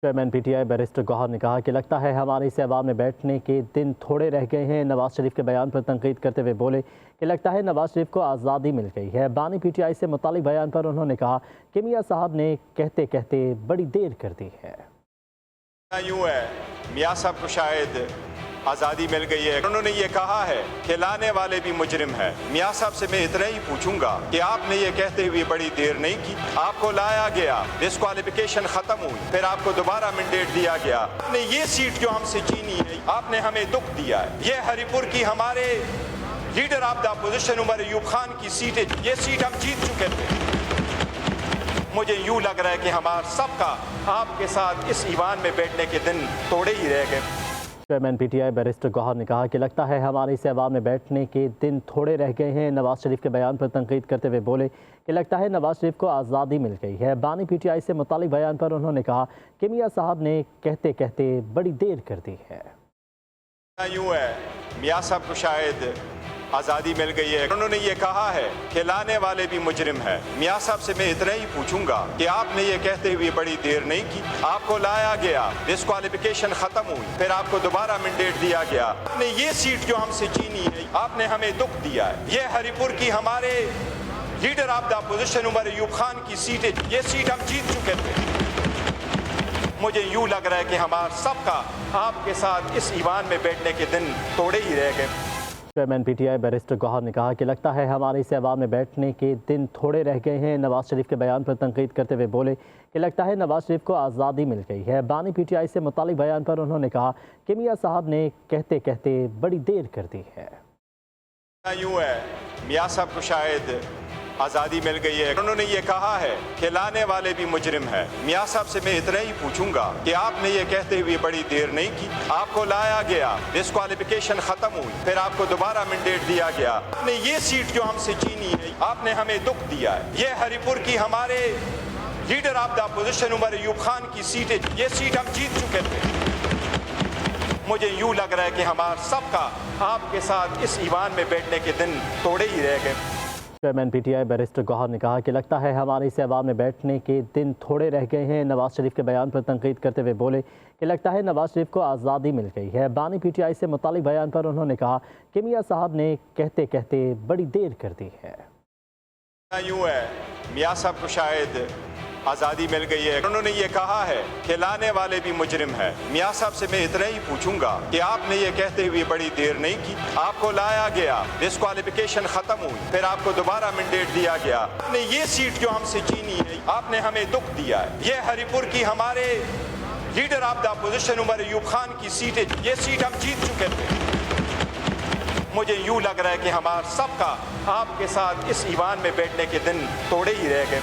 Chairman PTI barrister Gauhar ने कहा कि लगता है हमारे सहवा में बैठने के दिन थोड़े रह गए हैं। नवाज शरीफ के बयान पर तनकीद करते हुए बोले कि लगता है नवाज शरीफ को आज़ादी मिल गई है। बानी पीटीआई से मुतालिक बयान पर उन्होंने कहा कि मियाँ साहब ने कहते कहते बड़ी देर कर दी है। यूँ है, मियाँ साहब को शायद आज़ादी मिल गई है। उन्होंने ये कहा है कि लाने वाले भी मुजरिम है। मियाँ साहब से मैं इतना ही पूछूंगा कि आपने ये कहते हुए बड़ी देर नहीं की। आपको लाया गया, डिस्क्वालिफिकेशन खत्म हुई, फिर आपको दोबारा मैंडेट दिया गया। आपने ये सीट जो हमसे छीनी है, आपने हमें दुख दिया है। ये हरिपुर की हमारे leader of the opposition Umar Ayub Khan की सीट है। ये सीट हम जीत चुके थे। मुझे यूँ लग रहा है कि हमारा सबका आपके साथ इस ईवान में बैठने के दिन थोड़े ही रह गए। चेयरमैन पीटीआई बैरिस्टर गौहर ने कहा कि लगता है हमारे सहवा में बैठने के दिन थोड़े रह गए हैं। नवाज शरीफ के बयान पर तनकीद करते हुए बोले कि लगता है नवाज शरीफ को आज़ादी मिल गई है। बानी पीटीआई से मुतालिक बयान पर उन्होंने कहा कि मियाँ साहब ने कहते कहते बड़ी देर कर दी है। यूँ है, मियाँ साहब को शायद आज़ादी मिल गई है। उन्होंने ये कहा है कि लाने वाले भी मुजरिम है। मियाँ साहब से मैं इतना ही पूछूंगा कि आपने ये कहते हुए बड़ी देर नहीं की। आपको लाया गया, डिस्क्वालिफिकेशन खत्म हुई, फिर आपको दोबारा मैंडेट दिया गया। आपने ये सीट जो हमसे छीनी है, आपने हमें दुख दिया है। ये हरिपुर की हमारे leader of the opposition Umar Ayub Khan की सीट है। ये सीट हम जीत चुके थे। मुझे यूँ लग रहा है कि हमारा सबका आपके साथ इस ईवान में बैठने के दिन थोड़े ही रह गए। चेयरमैन पीटीआई बैरिस्टर गौहर ने कहा कि लगता है हमारे सहवा में बैठने के दिन थोड़े रह गए हैं। नवाज शरीफ के बयान पर तनकीद करते हुए बोले कि लगता है नवाज शरीफ को आज़ादी मिल गई है। बानी पीटीआई से मुतालिक बयान पर उन्होंने कहा कि मियाँ साहब ने कहते कहते बड़ी देर कर दी है। यूँ है, मियाँ साहब को शायद आज़ादी मिल गई है। उन्होंने ये कहा है कि लाने वाले भी मुजरिम है। मियाँ साहब से मैं इतना ही पूछूंगा कि आपने ये कहते हुए बड़ी देर नहीं की। आपको लाया गया, डिस्क्वालिफिकेशन खत्म हुई, फिर आपको दोबारा मैंडेट दिया गया। आपने ये सीट जो हमसे छीनी है, आपने हमें दुख दिया है। ये हरिपुर की हमारे leader of the opposition Umar Ayub Khan की सीट है। ये सीट हम जीत चुके थे। मुझे यूँ लग रहा है कि हमारा सबका आपके साथ इस ईवान में बैठने के दिन थोड़े ही रह गए। चेयरमैन पीटीआई बैरिस्टर गौहर ने कहा कि लगता है हमारे सहवा में बैठने के दिन थोड़े रह गए हैं। नवाज शरीफ के बयान पर तनकीद करते हुए बोले कि लगता है नवाज शरीफ को आज़ादी मिल गई है। बानी पीटीआई से मुतालिक बयान पर उन्होंने कहा कि मियाँ साहब ने कहते कहते बड़ी देर कर दी है। यूँ है, मियाँ साहब को शायद आज़ादी मिल गई है। उन्होंने ये कहा है कि लाने वाले भी मुजरिम है। मियाँ साहब से मैं इतना ही पूछूंगा कि आपने ये कहते हुए बड़ी देर नहीं की। आपको लाया गया, डिस्क्वालिफिकेशन खत्म हुई, फिर आपको दोबारा मैंडेट दिया गया। आपने ये सीट जो हमसे छीनी है, आपने हमें दुख दिया है। ये हरिपुर की हमारे leader of the opposition Umar Ayub Khan की सीट है। ये सीट हम जीत चुके थे। मुझे यूँ लग रहा है कि हमारा सबका आपके साथ इस ईवान में बैठने के दिन थोड़े ही रह गए।